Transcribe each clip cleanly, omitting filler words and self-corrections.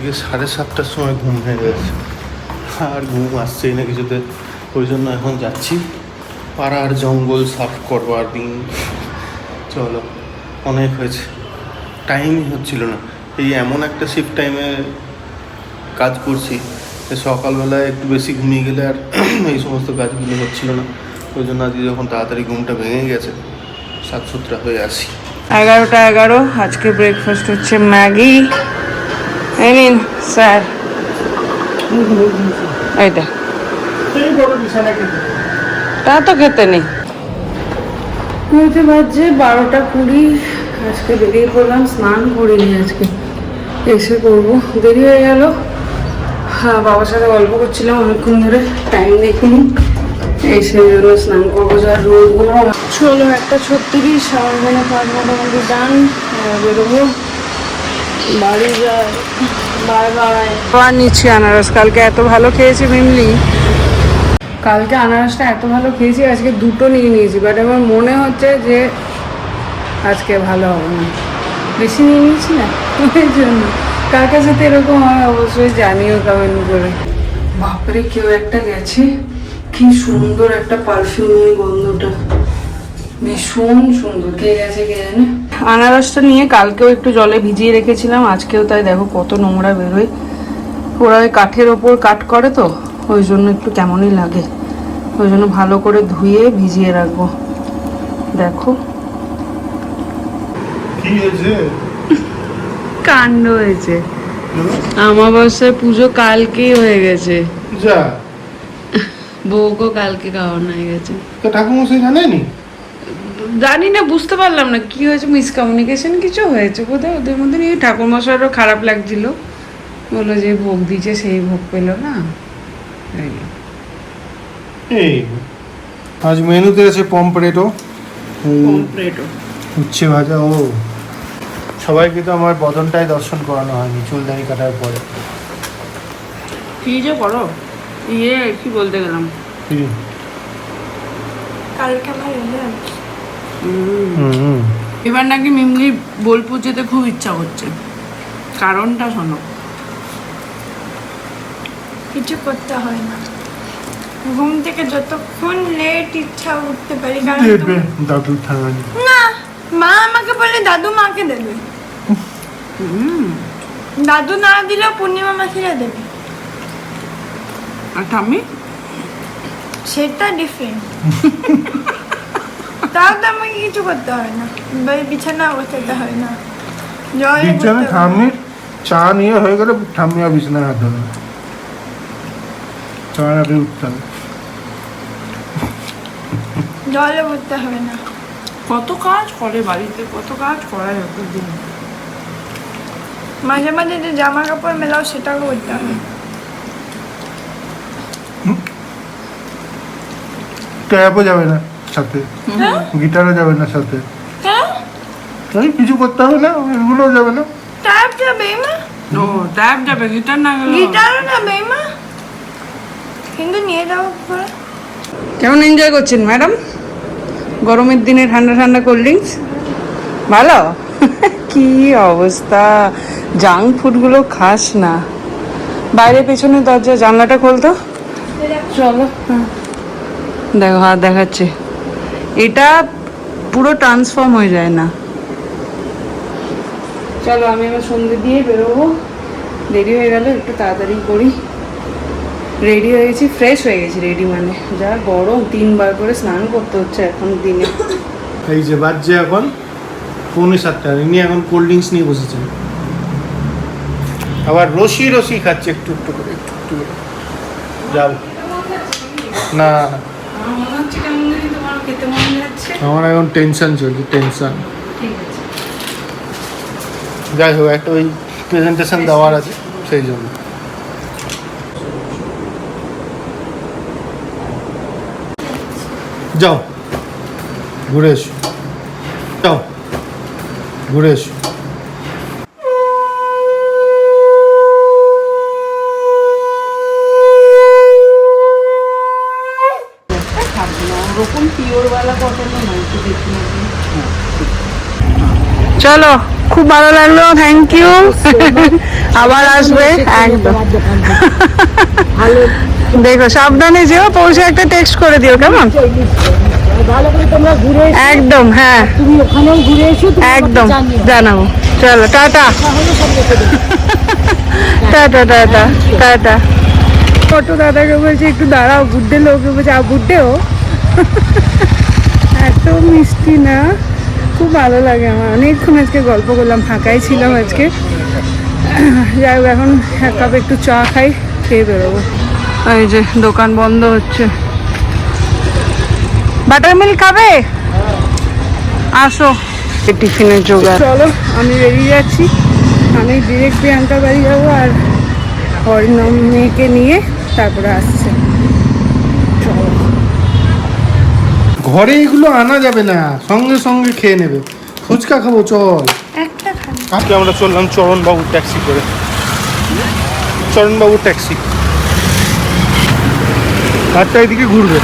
আজকে 7:30টার সময় ঘুম হয়ে গেছে, আর ঘুম আসছেই না কিছুতে। ওই জন্য এখন যাচ্ছি পাড়ার জঙ্গল সাফ করবার দিন। চলো, অনেক হয়েছে, টাইমই হচ্ছিল না। এই এমন একটা শিফট টাইমে কাজ করছি, সকালবেলায় একটু বেশি ঘুমিয়ে গেলে আর এই সমস্ত কাজগুলো হচ্ছিল না। ওই জন্য আজকে যখন তাড়াতাড়ি ঘুমটা ভেঙে গেছে, সাতসুতরা হয়ে আসি। 11টা 11। আজকে ব্রেকফাস্ট হচ্ছে ম্যাগি। এই নিন স্যার, এইটা তা তো খেতে নেই। বাজছে 12টা 20। আজকে বেরিয়ে পড়লাম, স্নান করিনি আজকে, এসে করবো, দেরি হয়ে গেল। হ্যাঁ, বাবার সাথে গল্প করছিলাম অনেকক্ষণ ধরে, টাইম দেখিনি, এসে জন্য স্নান করবো। যার রোদগুলো চলো, 1:36, আমার মনে কাজ মোটামুটি ডান। বেরোবো, বাড়ি যায়। Bye bye. আবার নিচ্ছি আনারস, কালকে এত ভালো খেয়েছি মিমলি, কালকে আনারসটা এত ভালো খেয়েছি, আজকে 2টো নিয়ে নিয়েছি, বাট আমার মনে হচ্ছে যে আজকে ভালো হবে না, বেশি নিয়ে নিয়েছি না, ওই জন্য। কার কার সাথে এরকম হয় অবশ্যই জানিও কমেন্ট করে। বাপরে, কেউ একটা গেছে, কি সুন্দর একটা পারফিউমের গন্ধটা, ভীষণ সুন্দর। কে গেছে কে জানে। আনারসটা নিয়ে কালকেও একটু জলে ভিজিয়ে রেখেছিলাম, আজকেও তাই, দেখো কত নোংরা বেরোয়। ওরা ওই কাঠের ওপর কাট করে তো, ওই জন্য একটু কেমনই লাগে, ওই জন্য ভালো করে ধুয়ে ভিজিয়ে রাখবো। দেখো কি হয়েছে, কাণ্ড হয়েছে। আমাবস্যার পুজো কালকেই হয়ে গেছে, যা বউকেও কালকে খাওয়ানো হয়ে গেছে। তো ঠাকুমশাই জানেনি? জানি না, বুঝতে পারলাম না কি হয়েছে, মিসকমিউনিকেশন কিছু হয়েছে বোধহয় ওদের মধ্যে। নিয়ে ঠাকুরমশাইয়েরও খারাপ লাগছিল, বললো যে ভোগ দিয়েছে সেই ভোগ পেলো না। এই আজ মেনুতে আছে পমফ্রেটো, পমফ্রেটো, উচ্ছে ভাজা। ও, সবাইকে তো আমার বদনটাই দর্শন করানো হয়নি চুলদানি কাটার পরে। কি যে করো, কি বলতে গেলাম, কালকে আমার এবার নাকি মিমলি বোলপুর যেতে খুব ইচ্ছা করছে, কারণটা শোনো। কিছু করতে হয় না, ঘুম থেকে যতক্ষণ লেট ইচ্ছা উঠতে পারি, কারণ দাদু থানানি না, মা আমাকে বলে দাদু মাকে দেবে, দাদু না দিলেও পূর্ণিমা মাসিরা দেবে, আর ঠাম্মি সেটা ডিফারেন্ট। তাও তো আমাকে কিছু করতে হয় না, বিছানা গোছাতে হয় না, জল ঠাম্মির চা নিয়ে হয়ে গেলে ঠাম্মি আর বিছানায় হাত ধরে না, চার আগে উঠতে হবে, জলে উঠতে হবে না। কত কাজ করে বাড়িতে, কত কাজ করায় দিন। মাঝে মাঝে যে জামা কাপড় মেলাও সেটাও করতে হবে। ট্যাপও যাবে না সাথে, গিটারও যাবে না সাথে, হ্যাঁ, কিছু করতে হবে না, এগুলোও যাবে না। ট্যাপ যাবে মা, ও ট্যাব যাবে, গিটার না গেল, গিটারও যাবে মা, কিন্তু নিয়ে যাবো পরে। কেমন এনজয় করছেন ম্যাডাম গরমের দিনে ঠান্ডা ঠান্ডা কোল্ড ড্রিঙ্কস? ভালো। কি অবস্থা, জাঙ্ক ফুডগুলো খাস না। বাইরে পেছনে দরজা জানলাটা খুলতো, চলো। দেখো হাত দেখাচ্ছে, এটা পুরো ট্রান্সফর্ম হয়ে যায় না। চলো, আমি এবার সন্ধ্যে দিয়ে বেরোবো, দেরি হয়ে গেল, একটু তাড়াতাড়ি করি। রেডি হয়ে গেছি, ফ্রেশ হয়ে গেছি, রেডি মানে যা গরম, 3বার করে স্নান করতে হচ্ছে এখন দিনে। এই যে বাজছে এখন 6:45, ইনি এখন কোল্ড ড্রিঙ্কস নিয়ে বসেছেন, আবার রসি রসি খাচ্ছে একটু একটু করে, একটু একটু করে। যাও না, আমার মনে হচ্ছে কেমন জানি তোমার খেতে মন যাচ্ছে। আমার এখন টেনশন চলছে, টেনশন। ঠিক আছে, যাই হোক, একটা ওই প্রেজেন্টেশন দেওয়ার আছে, সেই জন্য। যাও ঘুরে এসো, যাও ঘুরে এসো। চলো খুব ভালো লাগলো, থ্যাংক ইউ। আবার আসবে একদম। ভালো দেখো সাবধানে যেও, পৌঁছে একটা টেক্সট করে দিও কেমন? ভালো করে তোমরা ঘুরে এসো। একদম, হ্যাঁ তুমি ওখানেও ঘুরে এসো, তুমি আমাকে একদম জানিও। জানাবো। চলো টাটা তাহলে সব দেখে দেবো। Tata tata tata. ছোট দাদাকে বলছে একটু দাঁড়াও, বুড্ডে লোককে বলছে বুড্ডেও এত মিষ্টি না, খুব ভালো লাগে আমার। অনেকক্ষণ আজকে গল্প করলাম, ফাঁকাই ছিলাম আজকে। যাই হোক, এখন এক কাপ একটু চা খাই, খেয়ে বেরোবো। এই যে দোকান বন্ধ হচ্ছে। বাটার মিল্ক খাবে? আসো, টিফিনের জোগাড়। চলো আমি বেরিয়ে যাচ্ছি, আমি ডিরেক্ট প্রিয়াঙ্কা বাড়ি যাবো, আর হরিনাম মেয়েকে নিয়ে তারপরে আসছে। চলো। ঘরে এগুলো আনা যাবে না, সঙ্গে সঙ্গে খেয়ে নেবে। ফুচকা খাবো, চল। একটা খালি আজকে আমরা চললাম চরণবাবুর ট্যাক্সি করে। চরণবাবুর ট্যাক্সি আটটা এদিকে ঘুরবে।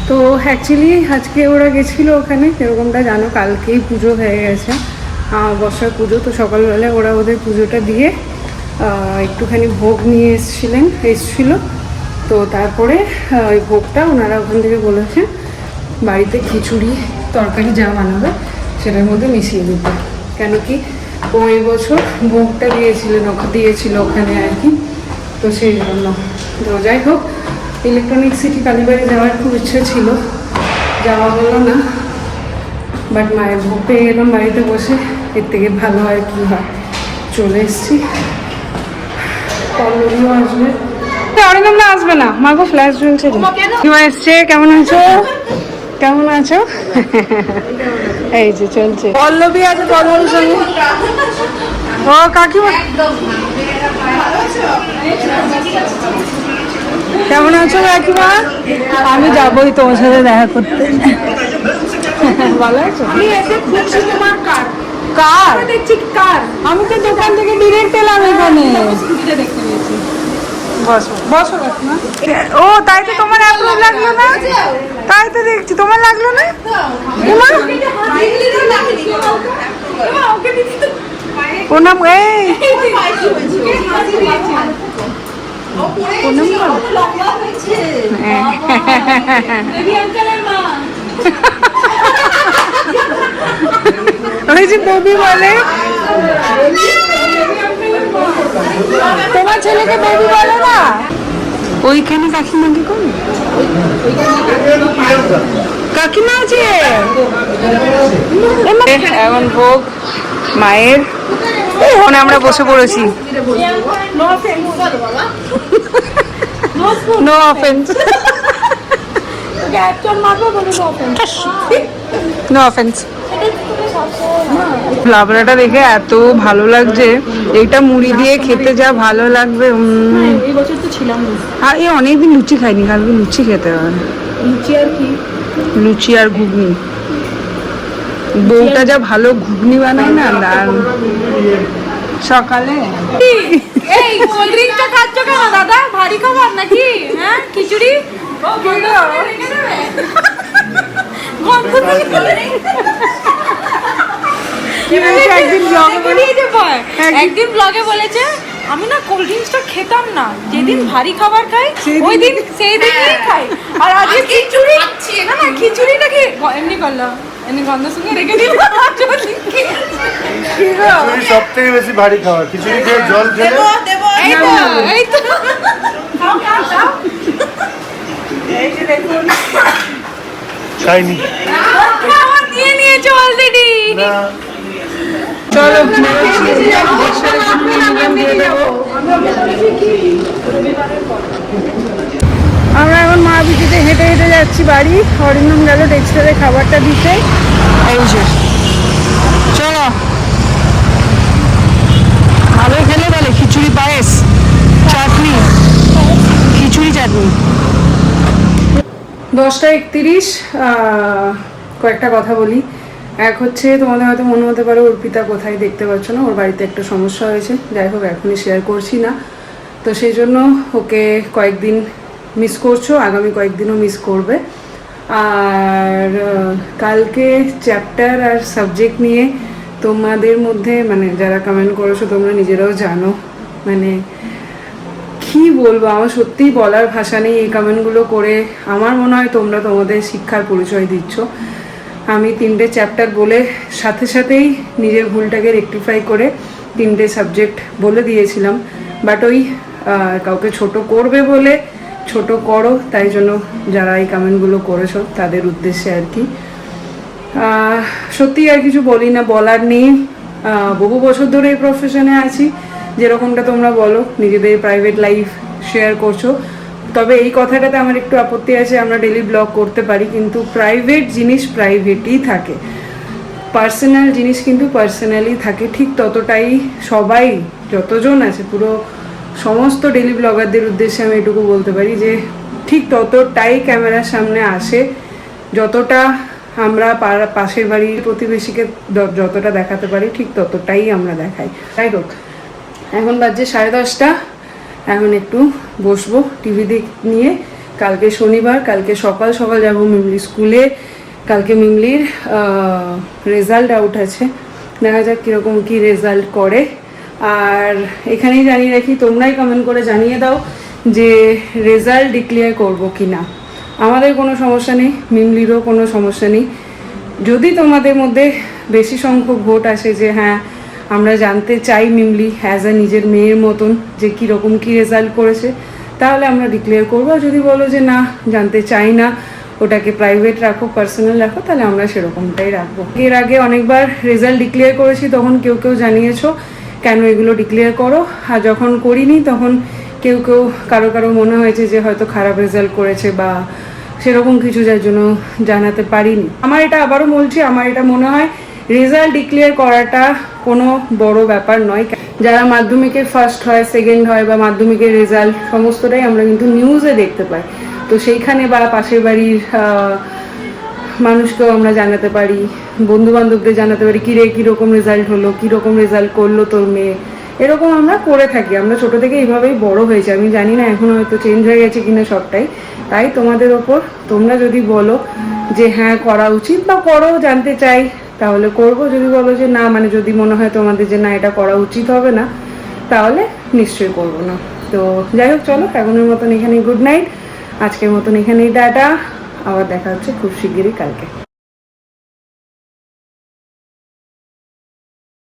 তো অ্যাকচুয়ালি আজকে ওরা গেছিলো ওখানে, এরকমটা জানো কালকেই পুজো হয়ে গেছে, বর্ষার পুজো। তো সকালবেলায় ওরা ওদের পুজোটা দিয়ে একটুখানি ভোগ নিয়ে এসছিলো। তো তারপরে ওই ভোগটা ওনারা ওখান থেকে বলেছেন বাড়িতে খিচুড়ি তরকারি যা বানাবে সেটার মধ্যে মিশিয়ে দিতে। কেন কি ও এবছর ভোগটা দিয়েছিল ওখানে আর কি, তো সেই জন্য। তো যাই হোক, ইলেকট্রনিক সিটি কালীবাড়ি যাওয়ার খুব ইচ্ছে ছিল, যাওয়া হলো না। বাট মায়ের ভোগ পেয়ে গেলাম বাড়িতে বসে, এর থেকে ভালো আর কি হয়। চলে এসছি, পল্লবীও আসবে। অরিন্দমরা আসবে না, মাগো ফ্ল্যাশ জ্বলছে। কিমা এসছে, কেমন আছো? কেমন আছো? এই যে চলছে। পল্লবী আছে পল্লবীর সঙ্গে। ও কাকিমা কেমন আছো কাকিমা? আমি যাবোই তোমার সাথে দেখা করতে। ভালো আছো? কার দেখছি কার? আমি তো দোকান থেকে ডিরেক্ট এলাম এখানে। বসো বসো কাকিমা। ও তাই তো, তোমার অ্যাপ্রুভ লাগলো না? তাই তো দেখছি, তোমার লাগলো না? ও নাম এই ওই যে বেবি বলে, তোমার ছেলেকে বেবি বলে না? ওইখানে কাকিমাকে কোন কাকিমা আছে এখন ভোগ মায়ের, ওখানে আমরা বসে পড়েছি। No offence, no offence. লাবড়াটা দেখে এত ভালো লাগছে, এইটা মুড়ি দিয়ে খেতে যা ভালো লাগবে। এই বছর তো ছিলাম না। আর এই অনেকদিন লুচি খাইনি, কালকে লুচি খেতে হবে। লুচি আর কি? লুচি আর ঘুগনি। বউটা যা ভালো ঘুগনি বানায় না, দারুণ। সকালে এই কোল্ড ড্রিঙ্কটা খাচ্ছ কেন দাদা? ভারী খাবার নাকি? হ্যাঁ, খিচুড়ি একদিন ব্লগে বলেছে আমি না কোল্ড ড্রিঙ্কসটা খেতাম না, যেদিন ভারী খাবার খাই ওই দিন সেই দিনই খাই। আর আজকে খিচুড়ি, না না খিচুড়িটা কি এমনি করলাম, এমনি গন্ধ শুনে রেখে দিলাম। সব থেকে বেশি ভারী খাবার খিচুড়ি খেয়ে জল খেলে এই তো খাইনি। খাবার দিয়ে নিয়েছো অলরেডি। চলো আমরা এখন মা বিচিতে হেঁটে হেঁটে যাচ্ছি বাড়ি। অরিন্দম গেল টেক্সটাইলে খাবারটা দিতে। এই যে চলো, ভালোই খেলে বলে খিচুড়ি পায়েস চাটনি, খিচুড়ি চাটনি। 10:31। কয়েকটা কথা বলি। এক হচ্ছে, তোমাদের হয়তো মনে হতে পারে অর্পিতা কোথায়, দেখতে পাচ্ছ না, ওর বাড়িতে একটা সমস্যা হয়েছে। যাই হোক, এখনই শেয়ার করছি না। তো সেই জন্য ওকে কয়েকদিন মিস করছো, আগামী কয়েকদিনও মিস করবে। আর কালকে চ্যাপ্টার আর সাবজেক্ট নিয়ে তোমাদের মধ্যে মানে যারা কমেন্ট করেছো তোমরা নিজেরাও জানো, মানে কি বলবো, আমার সত্যিই বলার ভাষা নেই। এই কমেন্টগুলো করে আমার মনে হয় তোমরা তোমাদের শিক্ষার পরিচয় দিচ্ছ। আমি 3টে চ্যাপ্টার বলে সাথে সাথেই নিজের ভুলটাকে রেকটিফাই করে 3টে সাবজেক্ট বলে দিয়েছিলাম, বাট ওই কাউকে ছোট করবে বলে ছোট করো, তাই জন্য যারা এই কমেন্টগুলো করেছো তাদের উদ্দেশ্যে আর কি। সত্যি আর কিছু বলি না, বলার নেই। বহু বছর ধরে এই প্রফেশনে আছি, যেরকমটা তোমরা বলো নিজেদের প্রাইভেট লাইফ শেয়ার করছো, তবে এই কথাটাতে আমার একটু আপত্তি আছে। আমরা ডেলি ব্লগ করতে পারি, কিন্তু প্রাইভেট জিনিস প্রাইভেটই থাকে, পার্সোনাল জিনিস কিন্তু পার্সোনালি থাকে। ঠিক ততটাই সবাই যতজন আছে পুরো সমস্ত ডেলি ব্লগারদের উদ্দেশ্যে আমি এটুকু বলতে পারি যে ঠিক ততটাই ক্যামেরার সামনে আসে, যতটা আমরা পাশের বাড়ির প্রতিবেশীকে যতটা দেখাতে পারি ঠিক ততটাই আমরা দেখাই। যাই হোক, এখন বাজছে 10:30, এখন একটু বসবো টিভি নিয়ে। কালকে শনিবার, কালকে সকাল সকাল যাবো মিমলি স্কুলে। কালকে মিমলির রেজাল্ট আউট আছে, দেখা যাক কীরকম কী রেজাল্ট করে। আর এখানেই জানিয়ে রাখি, তোমরাই কমেন্ট করে জানিয়ে দাও যে রেজাল্ট ডিক্লেয়ার করবো কি না। আমাদের কোনো সমস্যা নেই, মিমলিরও কোনো সমস্যা নেই। যদি তোমাদের মধ্যে বেশি সংখ্যক ভোট আসে যে হ্যাঁ আমরা জানতে চাই মিমলি অ্যাজ আ নিজের মেয়ের মতন যে কীরকম কী রেজাল্ট করেছে, তাহলে আমরা ডিক্লেয়ার করবো। আর যদি বলো যে না জানতে চাই না, ওটাকে প্রাইভেট রাখো, পার্সোনাল রাখো, তাহলে আমরা সেরকমটাই রাখবো। এর আগে অনেকবার রেজাল্ট ডিক্লেয়ার করেছি, তখন কেউ কেউ জানিয়েছো কেন এগুলো ডিক্লেয়ার করো, আর যখন করিনি তখন কেউ কারো মনে হয়েছে যে হয়তো খারাপ রেজাল্ট করেছে বা সেরকম কিছু, যার জন্য জানাতে পারিনি। আমার এটা আবারও বলছি, আমার এটা মনে হয় রেজাল্ট ডিক্লেয়ার করাটা কোনো বড় ব্যাপার নয়। যারা মাধ্যমিকে ফার্স্ট হয়, সেকেন্ড হয় বা মাধ্যমিকের রেজাল্ট সমস্তটাই আমরা কিন্তু নিউজে দেখতে পাই, তো সেইখানে বা পাশের বাড়ির মানুষকেও আমরা জানাতে পারি, বন্ধু বান্ধবদের জানাতে পারি কিরে কীরকম রেজাল্ট হলো, কীরকম রেজাল্ট করলো তোর মেয়ে, এরকম আমরা করে থাকি। আমরা ছোট থেকে এইভাবেই বড় হয়েছি। আমি জানি না এখন হয়তো চেঞ্জ হয়ে গেছে কিনা সবটাই, তাই তোমাদের ওপর, তোমরা যদি বলো যে হ্যাঁ করা উচিত বা করো, জানতে চাই, তাহলে করব। যদি বলো যে না, মানে যদি মনে হয় তোমাদের যে না এটা করা উচিত হবে না, তাহলে নিশ্চয়ই করবো না। তো যাই হোক, চলো এখনের মতন এখানেই গুড নাইট, আজকের মতন এখানেই টাটা। আবার দেখা হচ্ছে খুব শিগগিরই কালকে।